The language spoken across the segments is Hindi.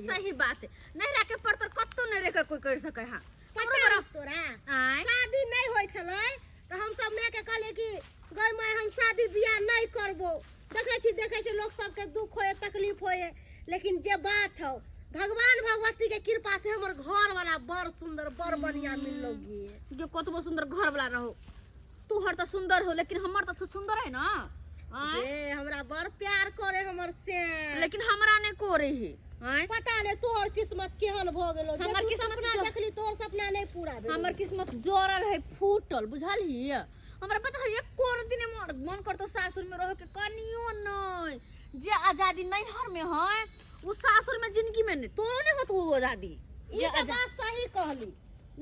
सही बात है नहीं रखे पड़तर कत्तो नहीं रे कोई कर सके हां तोरा शादी नहीं होय छलै तो हम सब में के कहले कि गई माय हम शादी बियाह नहीं करबो देखे छी लोग सब के दुख होए तकलीफ होए लेकिन जे बात हो भगवान भगवती के कृपा से हमर घर वाला बड़ सुंदर बड़ बढ़िया मिललो गे जो कतबो सुंदर घर वाला रहो तू हर तो सुंदर हो लेकिन हमर तो सुंदर है ना ए हमरा बड़ प्यार करे हमर से लेकिन हमरा ने करे है पता नहीं तोर किस्मत केहन भ गेलो हमर किस्मत सपना देखली तोर सपना नहीं पूरा भेल हमर किस्मत जोरल है फूटल बुझाली हमरा पता है एक कोन दिन मन करतो सासुर में रह के कनियो नहीं जे आजादी नहीं हर में है उ सासुर में जिंदगी में नहीं तोरो नहीं होत वो आजादी ये बात सही कहली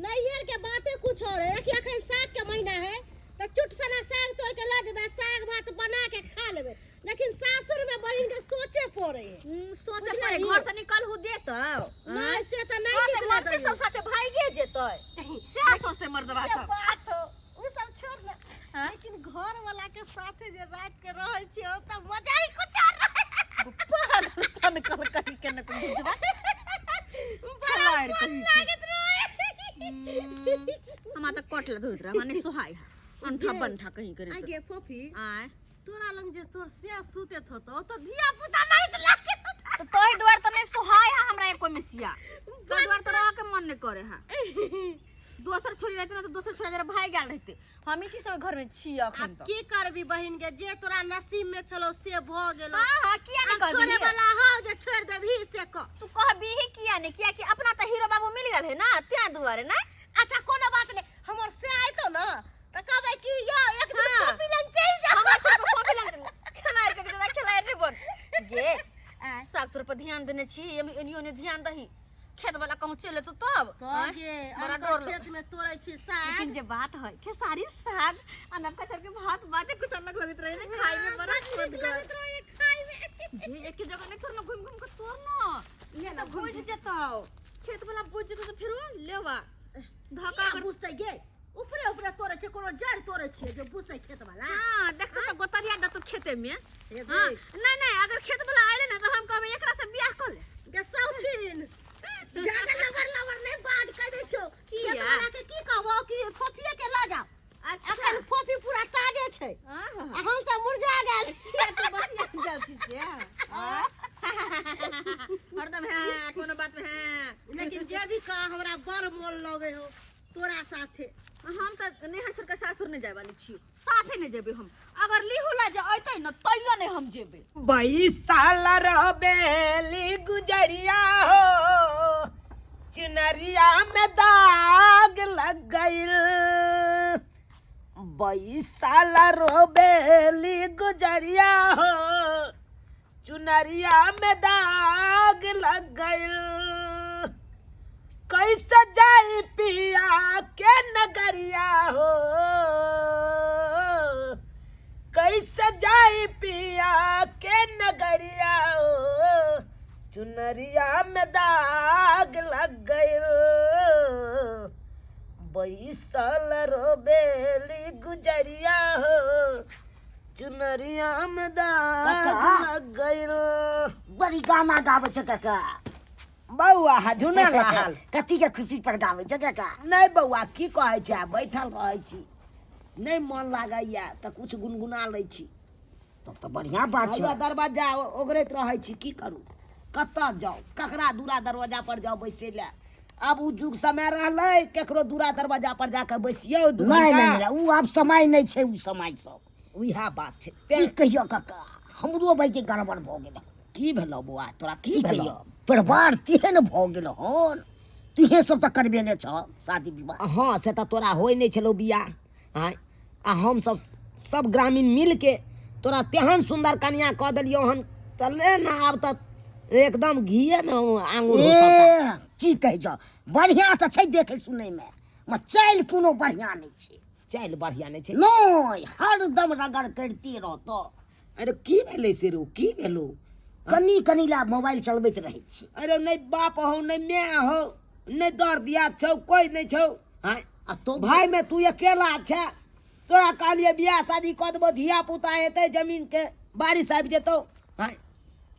नैहर के बातें कुछ और है कि अखन साग के महीना है तो चुटसना साग तोड़ के ला देबे साग भात बना के खा लेबे लेकिन सासुर में बहिन के सोचे पड़े सोचे पड़े घर से निकल हो देतो नहीं से तो नहीं निकल से सब साथे भागे जेतै से सोचते मर्दवा सब बात हो उ सब छोड़ ना लेकिन घर वाला के साथे जे रात के रहै छी ओ त मजा ही कुछ और पागल सन कल कहीं के न कुछ बुझबा बड़ा लागत रहे हम त कटल धोत रहा माने सोहाय अंठा बंठा कहीं करे आगे फोफी आय तोरा लंग जे तोर से सुतेत होतो तो धिया पुता नहीं त लागे तो तोही द्वार त नहीं सोहाय हमरा एको मेसिया तो द्वार त रह के मन नहीं करे हां दोसर छोरी रहते ना तो दोसर छोरी जरा भाई गेल रहते हम ही सब घर में छी अखन अब की करबी बहिन के जे तोरा नसीब में छलो से भ गेलो हां हां किया नहीं करबी छोरे वाला हो जे छोड़ देबी से क तू कहबी ही किया नहीं किया कि अपना त हीरो बाबू मिल गेल है ना त्या दुआरे ना अच्छा कोनो बात नहीं हमर से आइतो ना त कहबै कि यो एक दिन कॉपी लंग चल जा हमरा छोड़ कॉपी लंग खाना के जरा खिलाए नहीं बन गे साग तोर पर ध्यान देने छी एनियो ने ध्यान दही खेत वाला कहूं चले तो तब गे बड़ा डर खेत में तोड़ै छी साग लेकिन जे बात है खेसारी साग अनब का करके भात बाते कुछ अलग लगत रहे ना खाई में बड़ा स्वाद लगत रहे खाई में जे एक जगह नहीं थोड़ा घूम घूम के तोड़ना ये ना बुझ जताओ खेत वाला बुझ जतो तो फिर लेवा धक्का कर बुझतै गे ऊपरे ऊपरे तोड़े छै कोनो जड़ तोड़े छै जो बुझतै खेत वाला हां देखो तो गोतरिया द तो खेते में हां नहीं अगर खेत वाला आइले ना तो हम कहबे एकरा से बियाह कर ले गे सौतीन ज्यादा लवर नहीं बात कह दे छो खेत वाला के की कहबो कि फोफिए के ला जा अच्छा फोफी पूरा ताजे छै हम सब मुरझा गेल तू बसिया जाउ छी से हरदम है कोनो बात में है लेकिन जे भी कह हमरा बड़ मोल लगे हो तोरा साथे हम त नेहर सर के सासुर नहीं जाय वाली छी साफे नहीं जेबे हम अगर लिहुला जे अइतै न तइयो नहीं हम जेबे 22 साल रहबेली गुजरिया हो चुनरिया में दाग लग गइल 22 साल रहबेली गुजरिया हो चुनरिया में दाग लग गइल कैसे जाई पिया के नगरिया हो कैसे जाई पिया के नगरिया हो चुनरिया में दाग लग गइल 22 साल रोबेली गुजरिया हो चुनरिया में दाग लग गइल बड़ी गाना गावे छ काका बौआ हजुना लाल कथी के खुशी पर गावे छ काका नहीं बौआ की कहै छै बैठल रहै छी नहीं मन लागैया त कुछ गुनगुना लै छी तब तो बढ़िया बात हौवा छ दरवाजा ओगरैत रहै छी की करू कतऽ जाऊ ककरा दूरा दरवाजा पर जाऊ बैसे ले अब उ जुग समय रहलै केकरो दूरा दरवाजा पर जाके बैसियो नहीं नहीं उ अब समय नहीं छै उ समय सब उहा बात छै की कहियो काका हमरो भाई के गड़बड़ भ गेल की भेलौ बौआ तोरा की की भेलौ कहियो परिवार तेहन भ गेल हन तुहे सब त करबे ने छ शादी विवाह हाँ से त तोरा होय नहीं छलो बियाह आ हम सब ग्रामीण मिल के तोरा तेहन सुंदर कन्या कह देलियो हन तले ना अब त एकदम घिए न आंगुर ए की कहि छ बढ़िया त छै देखे सुनै में म चल कोनो बढ़िया नहीं छै चल बढ़िया नहीं छै नहीं हरदम रगड़ करती रहतो अरे की भेलै से रो की भेलो कनी कनी ला मोबाइल चलबैत रहै छी अरे नहीं बाप हो नहीं मैं हो नहीं दर दिया छौ कोई नहीं छौ हाँ आ तो भाई में तू अकेला छै तोरा कहलिए बियाह शादी कऽ देबो धिया पुता हेतै जमीन के बारिश आबि जेतौ हाँ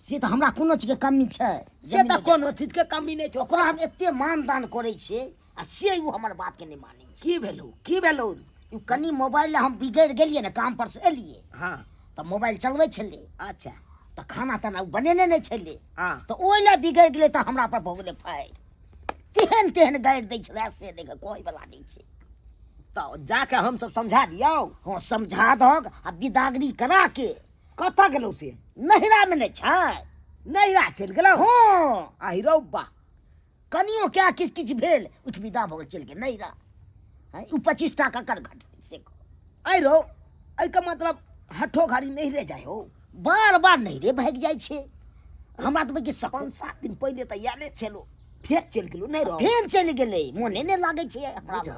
से तो हमरा कोनो चीज के कमी छै से तो कोनो चीज के कमी नहीं छो। ओकरा हम एते मानदान करै छियै आ से उ हमर बात के नहीं मानै छै। की भेलो उ कनी मोबाइल हम बिगड़ गेलियै ने, काम पर से एलियै हाँ त मोबाइल चलबै छलै अच्छा त खाना ताना उ बनेने नहीं छलै हाँ त ओइ ला बिगड़ गेलै त हमरा पर भोगले फाइर तेहन गाड़ि दै छलै से देख कोई बला नहीं छै। तो जाके हम सब समझा दियो। हाँ समझा दहक आ बिदागरी करा के कता गेलो से नहिरा में नहीं छै। नैरा चल गेलो। हाँ आहि रौ बा कनियो क्या किछ किछ भेल उठ विदा भऽ गेल चल के नहिरा। उ 25 टाका कर घटतै से आई रो आई का मतलब हठो घड़ी नहीं रह जाए हो। बार बार नहिरे भाग जाइ छै। हमरा तो के 5-7 दिन पहले तो यादे चलो फिर चल गेलो नहीं रो फेर चल गेलै मोने नहीं लागे छै हमरा। बुझ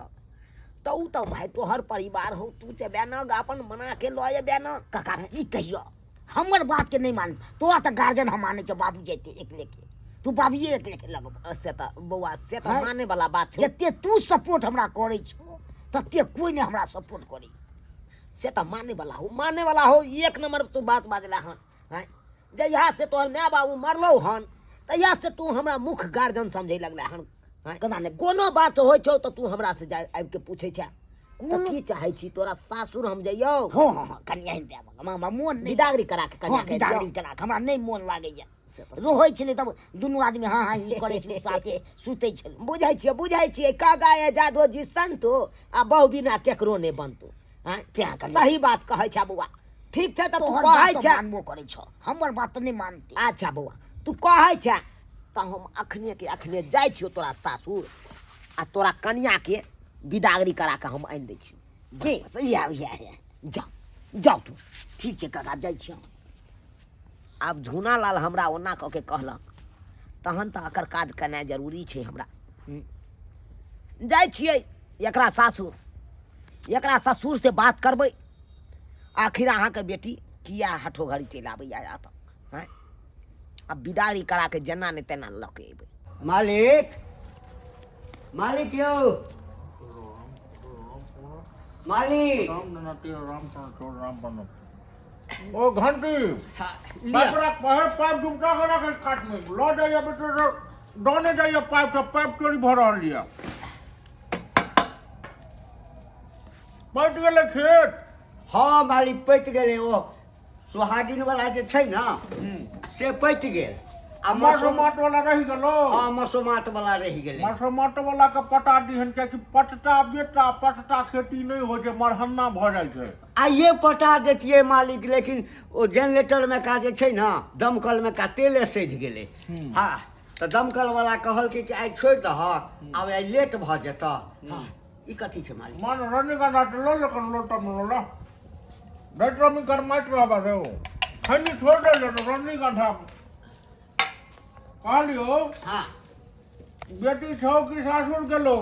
तो उ तो भाई तोहर परिवार हो, तू चबे न अपन मना के लो ये बेन। काका की कहियो हमर बात के नहीं मान। तोरा त गार्जियन हम माने छ बाबू जैते एक लेके तू बाबूए एक लेके लगब। से तो बउआ से तो हैं? माने वाला बात छो। जते तू सपोर्ट हमरा करै छो तते कोई नहीं हमरा सपोर्ट करी। से तो माने वाला हो एक नंबर तू बात बाजला हन। हैं जहिया से तोहर माय बाबू मरलो हन तहिया से तू हमरा मुख गार्जियन समझे लगला हन। हैं कना ने कोनो बात होय छौ तो तू हमरा से जा आबि के पूछे छ तो की चाहे छी तोरा सासुर हम जइयो। हो हाँ कन्या ही देब हमरा मोन नहीं बिदागरी करा के कन्या के बिदागरी करा के हमरा नहीं मोन लागैया। से तो रोहै छलै तब दुनू आदमी हाँ हाँ ई करै छलै साथे सुतै छलै। बुझाई छियै का गाय जादो जी संतो आ बहु बिना केकरो ने बनतो। हैं क्या करियै? सही बात कहै छ बुआ। ठीक छै त तू तोहर कहै बात छ। मानबो करै छौ हमर बात नहीं मानती। अच्छा बुआ तू कहै छ त हम अखने के अखने जाइ छियो तोरा सासुर आ तोरा कन्या के बिदागरी करा के हम आनि दै छियो। के सहिया जाओ तू। ठीक छै काका जाइ छी हम। आब झूना लाल हमरा ओना कह के कहलक तहन तऽ एकर काज केनाइ जरूरी छै हमरा। जाइ छियै एकरा ससुर से बात करबै आखिर अहाँके बेटी किया हठो घड़ी चलि आबैया या तऽ हैं अब बिदागरी करा के जेना ने तेना लऽ के अयबै। मालिक यौ मालिक ओ घंटी पाइप रख पाइप डूबता करा के काट में लो जाइए बेटे डोने जाइए पाइप तो पाइप चोरी भर रहल लिया पट गेले खेत। हाँ मालिक पटि गेलै ओ सोहागिन वाला जे छै ना से पटि गेल आ मसोमाट वाला रह गेलो। हाँ मसोमाट वाला रहि गेलै। मसोमाट वाला के पटा दिहन कि पटटा बेटा पटटा खेती नहीं हो छै मरहन्ना भ जाय छै। आइए पटा देतियै मालिक लेकिन ओ जनरेटर में का जे छै ना दमकल में का तेले सधि गेलै। हाँ तो दमकल वाला कहलकै कि आइ छोड़ि दह आब आइ लेट भऽ जेतऽ। हाँ ई कथी छै मालिक? मन रनिगंधा लो लेकिन लोटा में लो बेटर में कर माइट रहा बा हो खनी छोड़ दे रनिगंधा कहलियो। हाँ बेटी छौ कि सासुर गेलो?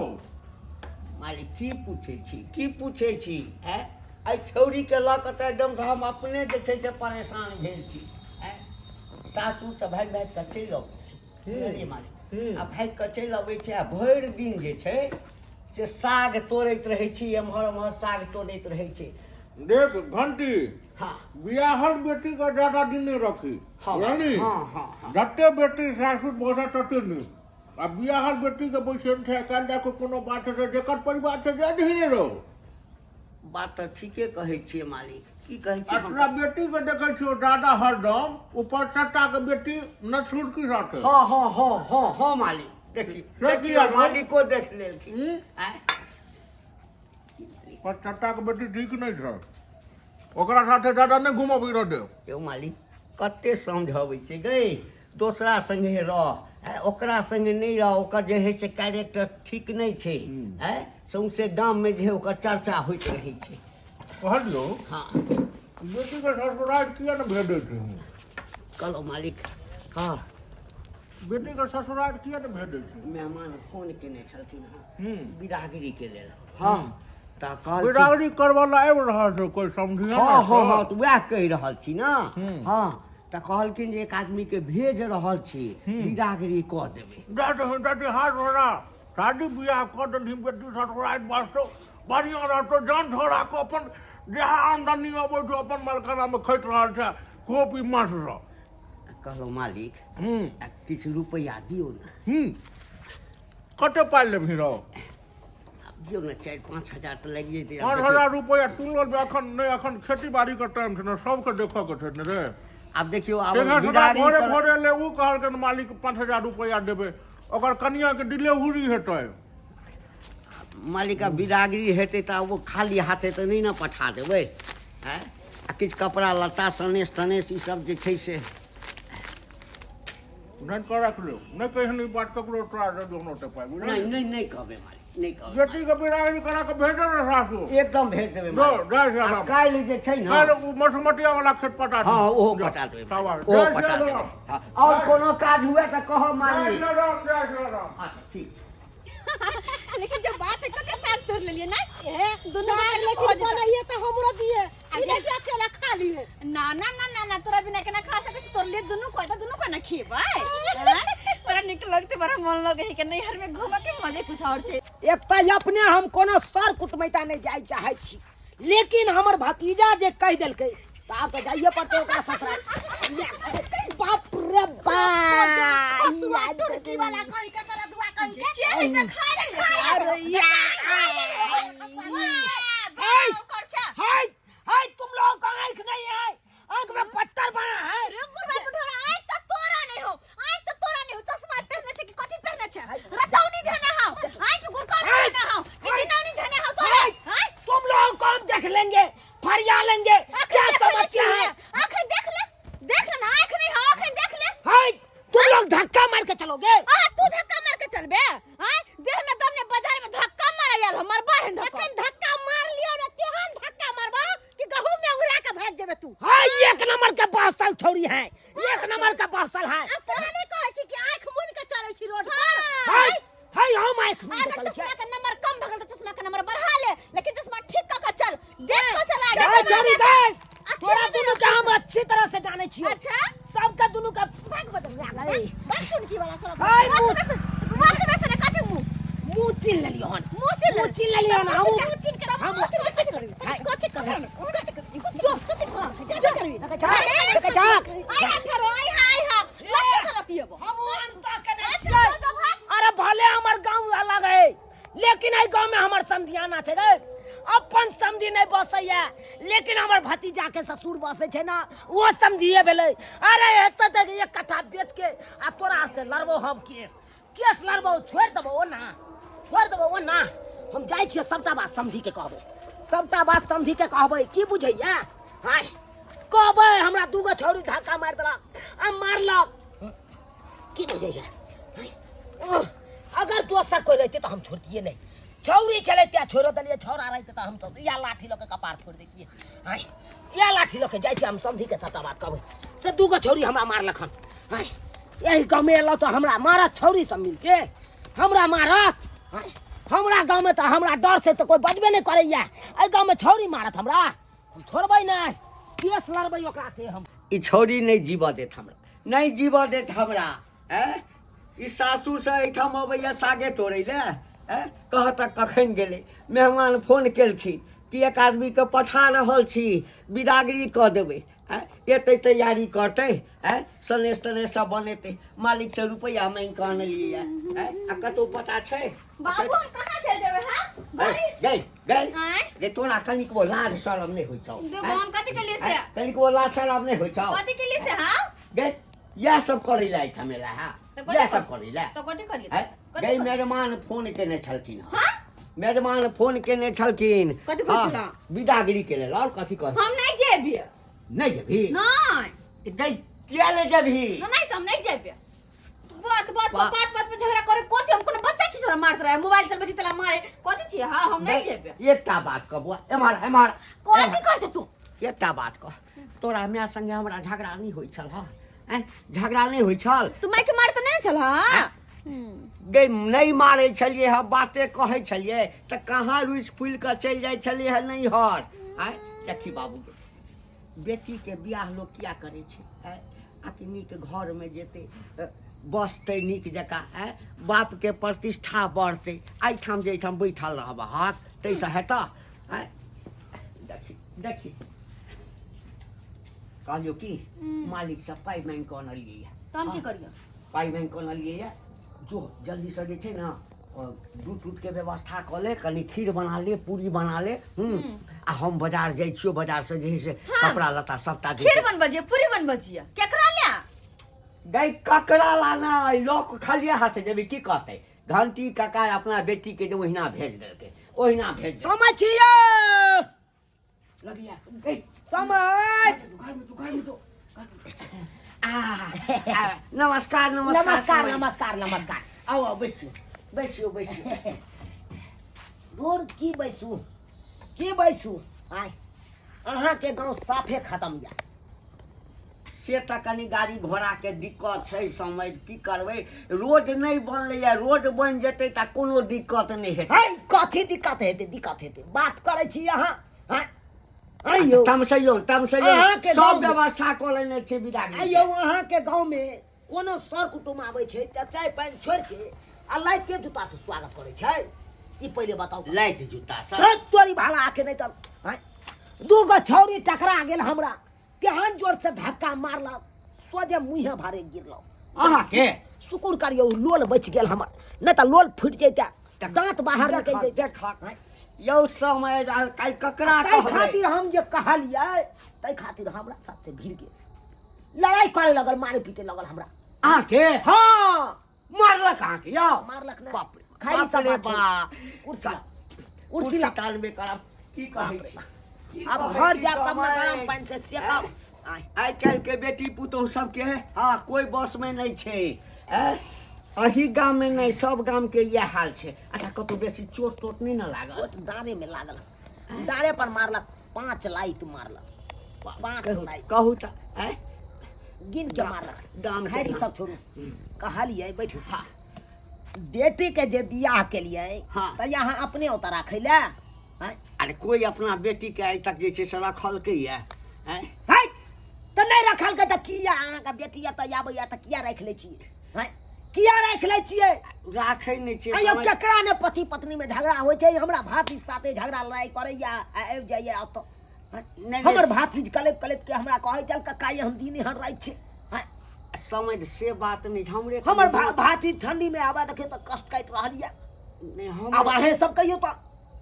मालिक की पूछे छी हैं? आई छौरी के लऽ कऽ तऽ एकदम हम अपने जे छै से परेशान भेल छी। सासुर से भागि कऽ चलि अबै छै बुझलियै मालिक। आ भागि कऽ चलि अबै छै आ भरि दिन जे छै से साग तोड़ैत रहै छी एम्हर एम्हर साग तोड़ैत रहै छै। देख घंटी हाँ बियाहल बेटी का ज्यादा दिन नहीं रखी हाँ, यानी हाँ। जते बेटी सासुर बसा तते नहीं आ बियाहल बेटी के बैसन छै काल जाके कोनो बात है जेकर परिवार छै जा नहीं रहो। बात तऽ ठीके कहै छियै मालिक। की कहै छियै हम? अपना बेटी के देखे छियो दादा हरदम ऊपर सट्टा के बेटी नसुर की साथे। हाँ मालिक देखिए मालिको देख लेलखिन। पर सट्टा के बेटी ठीक नहीं छै ओकरा साथे दादा नहीं घुमबी रह दे। यौ मालिक कते समझाबै छै गै दोसरा संगे रह ओकरा संगे नहीं रह ओकर जे है से कैरेक्टर ठीक नहीं छै। सौंसे गाम में जे है ओकर चर्चा होइत रहै छै। कहलियो हाँ बेटी के ससुराल किया न भेजै छै? कहलो मालिक। हाँ बेटी के ससुराल किया न भेजै छै? मेहमान फोन केने छलखिन हँ बिदागरी के लेल। हाँ तऽ कहलखिन बिदागरी करवाला आबि रहल छै कोई समझिया हाँ तऽ वएह कहि रहल छी ना। हाँ तऽ कहलखिन जे एक आदमी के भेज रहल छी बिदागरी कऽ देबै। दादी हाथ धरा शादी बियाह कऽ देलही बेटी ससुराल वास्ते बढ़िया रहतो जान छोड़ा को अपन जहाँ आमदनी अबै छै अपन मलकाना में खैत रहल छै खूब ई मास रह कहलो मालिक हूँ किछु रुपैआ दियौ ने कते पाइ लेबही रहो आब दियौ ने 4-5 हजार तऽ लागि जेतै 5,000 रुपया तू लोग एखन नहीं एखन खेती बाड़ी के टाइम छै ने सबके देखऽ के छै ने रे आब देखियौ आब तेना बिदागरी भोरे कर- भोरे ले उ कहलकै ने मालिक 5,000 रुपया देबै ओकर कनिया के डिलीवरी हेतै मालिक आब बिदागरी हेतै तऽ वो खाली हाथे तऽ नहीं ने पठा देबै हैं आ किछु कपड़ा लत्ता सनेस तनेस ई सब जे छै से नहीं कर रख लो नहीं कहनी बात ककरो तोरा दे दो नोटे पाइ बुझलिही? नहीं नहीं नहीं कहबै मालिक नहीं कहबै बेटी के बिरागरी करा के भेजो ने सासू एकदम भेज देबै दो मालिक। जय श्री आ राम काल्हि जे छै ने काल्हि उ मसमटिया वाला खेत पटा दे हाँ ओहो पटा देबै शाबाश। ओहो जय पटा श्री देबै राम। हाँ, और कोनो काज हुए तऽ कहो जय मालिक श्री राम जय श्री राम अच्छा ठीक लेकिन जब बात है कते साग तोड़ लेलिए ना दोनों साग लेकिन बनाइए तो हमरो दिए इने के अकेला खा लिए ना ना ना ना ना तोरा बिना केना खा सकै छी तोर लिए दुनू को ना खेबै बड़ा निक लगते बड़ा मन लगे है कि नहीं हर में घूम के मजे कुछ और छै एक तऽ अपने हम कोनो सर कुटमैता नहीं जाय चाहे छी लेकिन हमर भतीजा जे कह देलकै तऽ आब तऽ जाइए पड़तै ओकरा ससुराल बाप रे बाप तुर्की वाला कहि के तोरा दुआ कहि के के है खा अरे हाय हाय तुम लोगों का आंख नहीं है आंख में पत्थर बना है तोरा नहीं हो चश्मा पहनने से कि कथी पहनने छै रतौनी धने हो आइ के गुरका धने हो कि दिनौनी धने हो तोरा हाय तुम लोगों को हम देख लेंगे फरिया लेंगे क्या समस्या है आखन देख ले ना आँख नहीं हो आखन देख ले हाय तुम लोग धक्का मार के चलोगे तू धक्का मार के चलबे हां देह में दम ने बाजार में धक्का मार आयल हमर बाहर एखन धक्का मार लियो ना तेहन धक्का मारबा कि गहूं में उड़ा के भाग जेबे तू हाय एक नंबर के बासल छोड़ी है एक नंबर का बासल है तोरा नहीं कहै छी कि आंख मुन के चलै छी रोड पर हाय हाय हम आंख में अगर निकल चश्मा का नंबर कम भगल तो चश्मा का नंबर बढ़ा ले लेकिन चश्मा ठीक का चल देख को चला गए छोड़ी गए थोड़ा दोनों का हम अच्छी तरह से जाने छियो अच्छा सबका दोनों का भाग बदल हाय तुर्की वाला सब हाय मार के वैसे काटे मुंह चिन ले लियो हन मुंह चिन मुंह चिन ले लियो ना हम मुंह चिन के हम हाय कथि कर जो करबी लगे चाक लगे चाक हाय करो हाय हां लत्ते से लतियबो हम अंता के नहीं छियै अरे भले हमर गांव अलग है लेकिन ए गांव में हमर समधियाना छै रे अपन समधी नहीं बसैया लेकिन हमर भतीजा के ससुर बसै छै ना वो समधिए भेलै अरे एते तक एक कट्ठा बेच के आ तोरा से लड़बो हम केस लड़बो छोड़ देबो ओ ना हम जाय छियै सबटा बात समधी के कहबै सबटा बात समधी के कहबै की बुझैया हाय कहबै हमरा दूगो छौरी धक्का मार देलक आ मारलक की बुझैया अगर तू असर कोई रहते तो हम छोड़तिए नहीं छौरी चले त्या छोड़ दिलिए छौरा रहते तो हम तो या लाठी लके कपार फोड़ देतिए हाय या लाठी लके जाय छी हम समझी के सबटा बात कहबै से दूगो छौरी हमरा मारलक हन हाय यही गाँव में एलौ तो हमरा मारत छौरी सब मिलके हमरा मारत हाय हमरा गाँव में तो हमरा डर से तो कोई बजबे नहीं करैया ए गाँव में छौरी मारत हमरा हम छोड़बै नहीं केस लड़बै ओकरा से हम ई छौरी नहीं जीवा देत हमरा नहीं जीवा देत हमरा हैं ई सासुर से एठाम अबैया सागे तोड़ै ले हैं कहत कखन गेलै मेहमान फोन केलखिन कि एक आदमी के पठा रहल छी बिदागरी कऽ देबै हैं एतै तैयारी करतै हैं सनेस तनेस सब बनेतै मालिक से रुपैया मांगि कऽ आनलियै हैं आ कतौ पता छै बाबू हम कहां चल जेबे हां गई गई आय गे तोरा कनिको लाज शरम नहीं होइ छौ देखो हम कथि के लिए से कनिको लाज शरम नहीं होइ छौ कथि के लिए से हां गे यह सब करै ला एहिठाम एला हा यह सब करै ला तो कथि करिए हैं? गई मेहमान फोन केने छलखिन हां मेहमान फोन केने छलखिन कथी कहै छला? बिदागरी के लेल और कथी कह हम नहीं जेबे नहीं जेबही नहीं गई किया ले जेबही नहीं तो हम नहीं जेबे बात बात बा- पे झगड़ा करे कथि हम कोनो बच्चा छी मारत रहे मोबाइल चलबे छी तला मारे कथि छी हां हम नहीं जेबे एकटा बात कहबो एमहर कथि कर से तू एकटा बात कह तोरा माय संगे हमरा झगड़ा नहीं होइ छल हा हैं झगड़ा नहीं होइ छल तू माय के मार तो नहीं छल हां गई नहीं मारे छलिए है बातें कहे छलिए तो कहाँ रुइस फूल कर चल जाए छलिए है नहीं हर आय देखी बाबू बेटी के बियाह लोग क्या करे छे आय आकि नीक घर में जेते बसते नीक जका आय बाप के प्रतिष्ठा बढ़ते आइठाम जे ठाम बैठल रहब हाथ तैसे हेता आय देखी देखी कहलियो कि मालिक से पाई मांग के अनलियै ये तो हम की करियो पाई मांग के अनलियै ये जो जल्दी से जे छै ना दूध दूध के व्यवस्था कऽ ले कनी खीर बना ले पूरी बना ले आ हम बाजार जाइ छियो बाजार से जे है से कपड़ा लत्ता सबटा जे खीर बन बजिए पूरी बन बजिए केकरा ल्या गई ककरा लाना लोक खाली हाथ जेबी की कहते घंटी काका अपना बेटी के जो ओहिना भेज देलकै ओहिना भेज समझिए लगिया गई समझ घर में जो नमस्कार नमस्कार नमस्कार नमस्कार नमस्कार आओ आओ बैसियो बैसियो बैसियो दूर की बैसू आय अहाँ के गांव साफे खत्म या से त कनी गाड़ी घोड़ा के दिक्कत छै समय की करबै रोड नहीं बनलै या रोड बन जेतै त कोनो दिक्कत नहीं हेतै हाय कथी दिक्कत हेतै बात करै छी अहाँ हाय आइयो तमसैयो अहाँ के सब गाँव में- व्यवस्था कऽ लेने छै बिरागी आइयो अहाँ के गांव में कोनो सर कुटुम आबै छै त चाय पानि छोड़ के आ लाइते जूता से स्वागत करै छै ई पहिले बताउ लाइट जूता सब सर तोरी भाला आके नहीं तब हाय दूगो छौरी टकरा गेल हमरा तेहन जोर से धक्का मारला सोजे मुँहे भारे गिरलो अहाँ के शुक्र करियो लोल बच गेल हमर नहीं त लोल फुट जैता दांत बाहर निकल जैता देख यौ समय काल ककरा ताई कहबै खातिर हम जे कहलियै ताई खातिर हमरा साथे भीड़ गेल लड़ाई करे लगल मारे पीटे लगल हमरा अहाँ के हाँ मारलक अहाँ के यौ मारलक नहीं बाप रे खाली बाप सब रे बात बा कुर्सी कुर्सी कुर्सी ला तालबे करब की कहै छी की अब कहै घर छी जा तब समय? गरम पानी से सेकाओ आइ काल्हि के बेटी पुतोह सबके हाँ कोई बस में नहीं छै अही गाम में नहीं सब गाम के यह हाल छै अच्छा कतौ बेसी चोट तोट नहीं न लागल चोट डारे में लागल डारे पर मारलक 5 लाइत मारलक 5 लाइत कहू त गिन के मारलक गाम के खैरी नाम। सब छोड़ू कहलिए बैठू हाँ बेटी के जे बियाह के लिए हाँ। त यहाँ अपने उतर राखै ले हैं अरे कोई अपना बेटी के आइ तक जे छै से रखलकै ये है त नहीं रखल के त किया अहाँ का बेटी या त आबै या त किया राख ले छी हैं किया राख ले छियै राखै नहि छै अयो समय- केकरा ने पति पत्नी में झगड़ा होइ छै हमरा भाती साथे झगड़ा लड़ाई करैया आबि जाइया अब तो नहीं, हमर नहीं, भाती कलेप कलेप के हमरा कहै चल कक्का ये हम दिन हर रात छै हैं? समझ से बात नहीं छै, हमरे हमर भाती ठंडी में आबा देखे त कष्ट काट रहलिया नहीं अब हम अहे सब कहियो त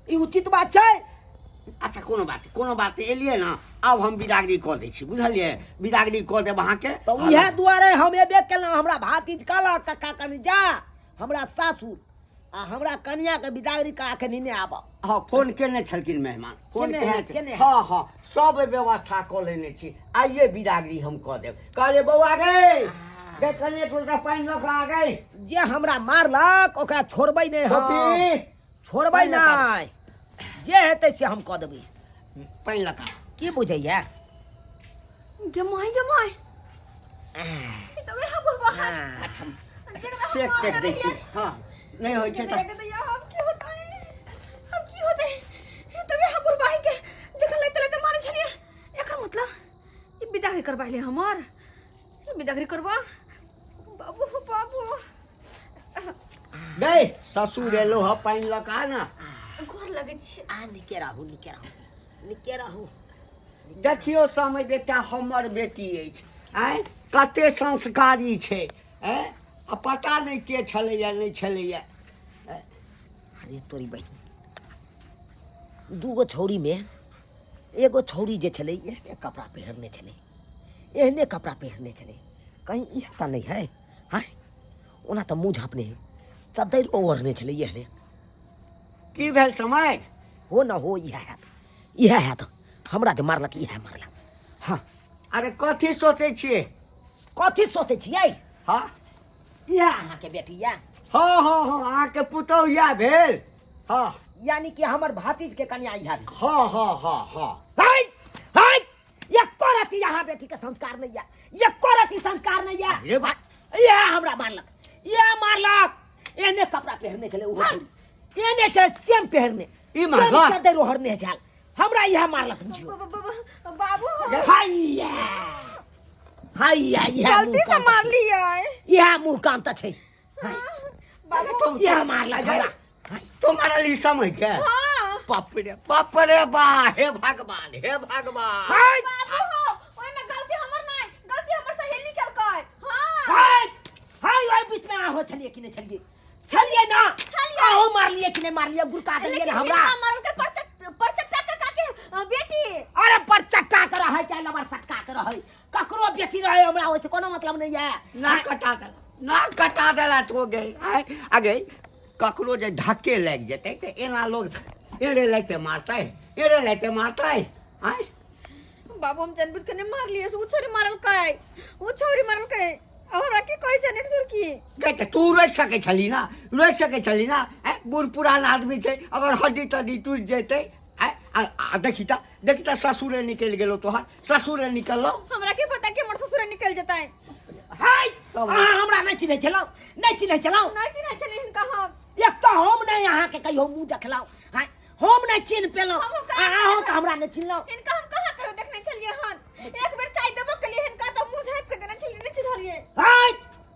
ई उचित बात छै अच्छा कोनो बात एलियै ना अब हम बिदागरी कऽ दै छी बुझलियै बिदागरी कऽ देब अहाँके तो उहे दुआरे हम एबे केलहुँ हमरा भातीज कहलक कक्का कनी जा हमरा सासुर आ हमरा कनिया के बिदागरी करा के निने आबऽ हाँ फोन केने छलखिन मेहमान फोन केने केने है, छल- केने है। हाँ हाँ सब व्यवस्था कऽ लेने छी आइए बिदागरी हम कऽ देब कहलियै बौआ गए कनि एक लोटा पानि लऽ कऽ आ गए जे हमरा मारलक ओकरा छोड़बै नहीं हम छोड़बै पानि लऽ कऽ नहीं जे हेतै से हम कऽ देबै पानि लऽ कऽ की बुझैया गमाई ई तबे हमर बाहर अच्छा सेक तेक दै छी हाँ नहीं होइ छै तऽ अब की होतै तबे हमर बाही के देखल ले तले त मारे छलिए एकर मतलब ई बिदागरी करबाइले हमर बिदागरी करबा बाबू गए ससुर एलो ह पानि लऽ कऽ आ ना घर लगै छी आ निके रहू देखियो समय एकटा हमर बेटी अछि आँय कते संस्कारी छै आ पता नहीं के छलैया नहीं छलैया अरे तोरी बहन दूगो छौरी में एगो छौरी जे छलै ये कपड़ा पहनने छलै एहने कपड़ा पहनने छलै कहीं यह तो नहीं है हाँ ओना तो मुँह झाँपने चद्दर ओढ़ने छलै एहने की भेल समय हो न हो यह है तो हमरा जे मारलक यह मारलक हाँ अरे कथी सोचै छियै कथी सोचै छियै हाँ यह अहाँके बेटी यह हाँ हाँ हाँ अहाँके पुतौह इएह भेल हाँ यानी कि हमर भातीज के कन्या यह भी हाँ हाँ हाँ हाँ हाय हाय एको रति यहाँ बेटी के संस्कार नहीं है एको रति संस्कार नहीं है अरे बा- ये हमरा मारलक एने कपड़ा पहनने चले वो छोरी एने चले सेम पहनने ई मारलक? चद्दर ओढ़ने झाल हमरा यह मारलक बुझियो बाबू हाय हाय गलती से मार लिया यह मुंह काम त छै तुम यह मारलक हमरा तुम्हारा लिए समझ के बाप रे बा हे भगवान हाय बाबू ओए में गलती लिए कि नहीं छलिए छलिए ना आओ मार लिए कि नहीं मार लिए गुरका दिए ना हमरा मरल के परचट्टा के बेटी अरे पर चट्टा कर है चाहे लबर सटका कर है ककरो बेटी रहे हमरा ओसे कोनो मतलब नहीं है ना कटा देला तो गई आगे ककरो जे धक्के लग जेते त एना लोग एरे लेते मारते आय बाबू हम जानबूझ के नहीं मार लिए उ छोरी मारल काय अब हमरा के कहै छै नेट सुर की कहते तू रोक सके छली ना बूढ़ पुरान आदमी छै अगर हड्डी तड्डी टूट जेते देखी त ससुरे निकल गेलो तोहर ससुरे निकललो हमरा के पता के हमर ससुर निकल जेता है हाय हमरा नहीं चिन्ह चलाओ नहीं चिन्ह हिनका हम एक तो हम नहीं अहाँ के कहियो मुंह देखलाओ हाय हम नहीं चिन्ह पेलो अहाँ तो हमरा नहीं चिन्हलो हिनका हम कहां कहियो देखने चलिए हन एक बेर चाय देबो के लिए हिनका तो मुंह झाँप के देना चलिए नहीं चिन्हलिए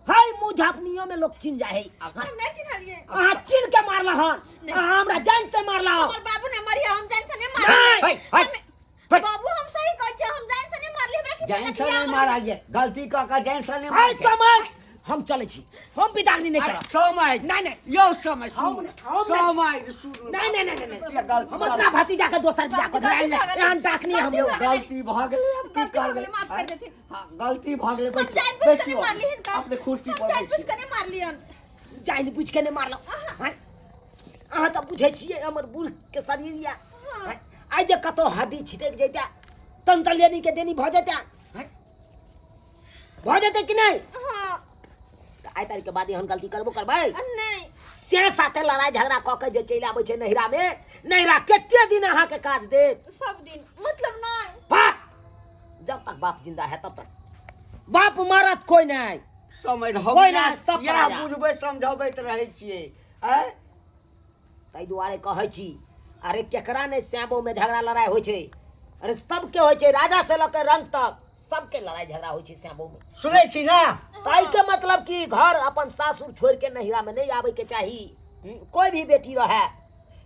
हाय मुंह झापनियो में लोग चिन्ह जाए हम नहीं चिन्हलिए अहाँ चिन्ह के मारला हन हमरा जान से मारला हमर बाबू ने मरिया हम जान से नहीं मारली बाबू हम सही कहै छै हम जान से नहीं मारली हमरा की जान से नहीं मारा ये गलती का जान से नहीं हाय मारा समय हम चले छी हम विदागनी नहीं करब समय नहीं यो समय हम समय शुरू नहीं हम अपना भतीजा के दोसर बियाह कर दिया एहन डाकनी हम लोग गलती भ गेलै अब की करबै माफ कर देथिन हां गलती भ गेलै हम जानबूझ के नहीं मारली हिनका अपने कुर्सी पर जानबूझ के नहीं मारली हन जान बुझ के नहीं मारलो अहाँ तो बुझे छियै हमर बूढ़ के शरीर या आइ जे कतो हड्डी छिटक जैता तंतलियनी के देनी भ जैता कि नहीं हां आइ तारीख के बाद हम गलती करबो करबै नहीं से साथे लड़ाई झगड़ा क के जे चलि आबै छै नहिरा में नहिरा केते दिन अहाँ के काज दे सब दिन मतलब नहीं बाप जब तक बाप जिंदा है तब तक बाप मारत कोई नहीं समय कोई नहीं सब या बुझबै समझबैत रहै छियै ताहि दुआरे कहै छी अरे केकरा ने श्यामो में झगड़ा लड़ाई होइ छै अरे सबके होइ छै राजा से लके रंग तक सबके लड़ाई झगड़ा होइ छै श्यामो में सुनै छी ना ताई के मतलब कि घर अपन सासुर छोड़ के नहिरा में नहीं आवे के चाही कोई भी बेटी रहे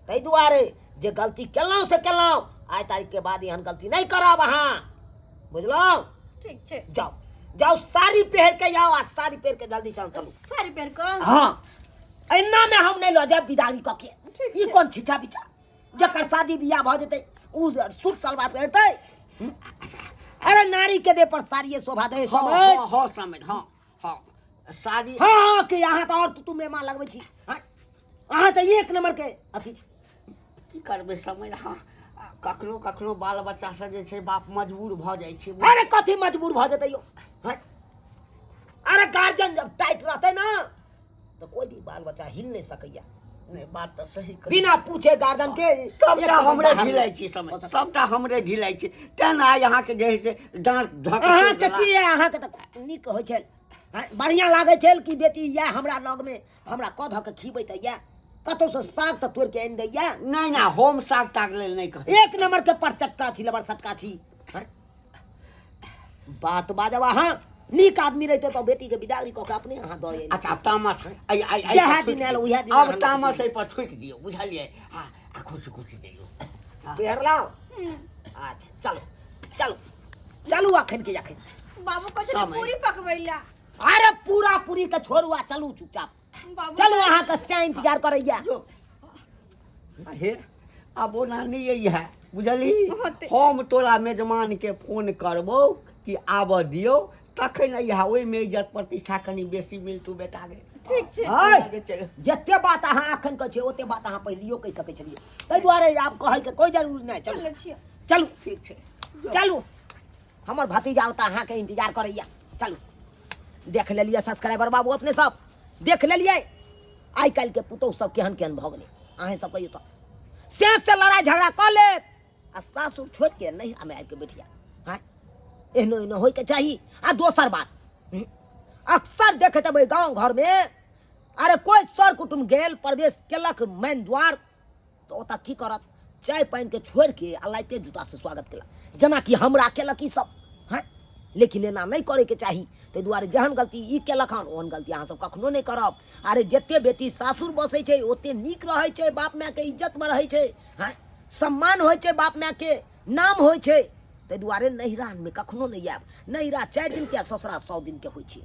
ताहि दुआरे जे गलती केलौं से केलौं आइ तारीख के बाद एहन गलती नहीं करब अहाँ बुझलौं ठीक छै जाओ साड़ी पहन के आओ आ साड़ी पहन के जल्दी चलू साड़ी पहन के हाँ एना में हम नहीं लो जाए बिदारी क के ई कौन छिछा बिचा जकर शादी बियाह भ जेतै उ सूट सलवार पहनतै अरे नारी के दे पर साड़ी शोभा दे समय हां समय हां साड़ी हां के यहाँ तो और तू मेहमान लगबै छी अहाँ तो एक नंबर के अथी की करबै समय हां कखनो बाल बच्चा से जे छै बाप मजबूर भ जाइ छै अरे कथी मजबूर भ जेतै यो अरे गार्जियन जब टाइट रहते ना तो कोई भी बाल बच्चा हिल नहीं सकैया नहीं बात तो सही बिना पूछे गार्जियन के सबटा हमरे ढिलाई छी समय सबटा हमरे ढिलाई छी तें ना अहाँ के जे से डांट धक अहाँ के की है अहाँ के त नीक होय छै बढ़िया लागे छै कि बेटी या हमरा लग में हमरा क ध के खीबै त या कतो से साग त तोड़ के आनि दैया नहीं ना होम साग ताग लेल नहीं कह एक नंबर के परचट्टा छी लबर सटका छी बात बाजब अहाँ नीक आदमी रहते तो बेटी के बिदागरी क के अपने अहाँ दए अच्छा तामस जहाँ दिन आयल उहे दिन अब तामस है पर थूक दियो बुझलिए हां खुशी दियो पेरलाओ अच्छा चलो अखन के अखन बाबू कहै पूरी पकबैला अरे पूरी के छोड़ुआ चलू चुपचाप चलू अहाँ के से इंतजार करैया हे अब ओ नानी यही है बुझली हम तोरा मेजमान के फोन करबो कि आब दियो तखन यहाँ ओहि में इज्जत प्रतिष्ठा कनी बेसी मिलतू बेटा गे ठीक छै जते बात अहाँ अखन कह छै ओते बात अहाँ पहिलियो कहि सकै छलिए ताहि दुआरे आब कहै के कोई जरूरी नहीं चलू ठीक छै चलू हमर भतीजा ओता अहाँ के इंतजार करैया चलू देख लेलिए सब्सक्राइबर बाबू अपने सब देख लेलिए आइ काल्हि के पुतौह सब केहन भ गेलै अहें सब कहियो तो से लड़ाई झगड़ा क ले आ सासुर छोड़ के नहीं हमें आबि के बैठिया हां एहनो होय के चाहिए आ दोसर बात अक्सर देखते भाई गांव घर में अरे कोई सर कुटुम गेल प्रवेश केलक मेन द्वार तो ओता की करत चाय पानी के छोड़ के आ लाइते जूता से स्वागत केला जना कि हमरा केलक ई सब हैं लेकिन एना नहीं करे के चाहिए ते दुआरे जहन गलती ई केलक हन ओहन गलती अहाँ सब कखनो नहीं करब अरे जते बेटी सासुर बसै छै ओते नीक रहै छै बाप माय के इज्जत में रहै छै हैं सम्मान होइ छै बाप माय के नाम होइ छै ते दुआरे नहिरा में कखनो नहीं आब नहिरा 4 दिन के ससुरा 100 दिन के होइ छै।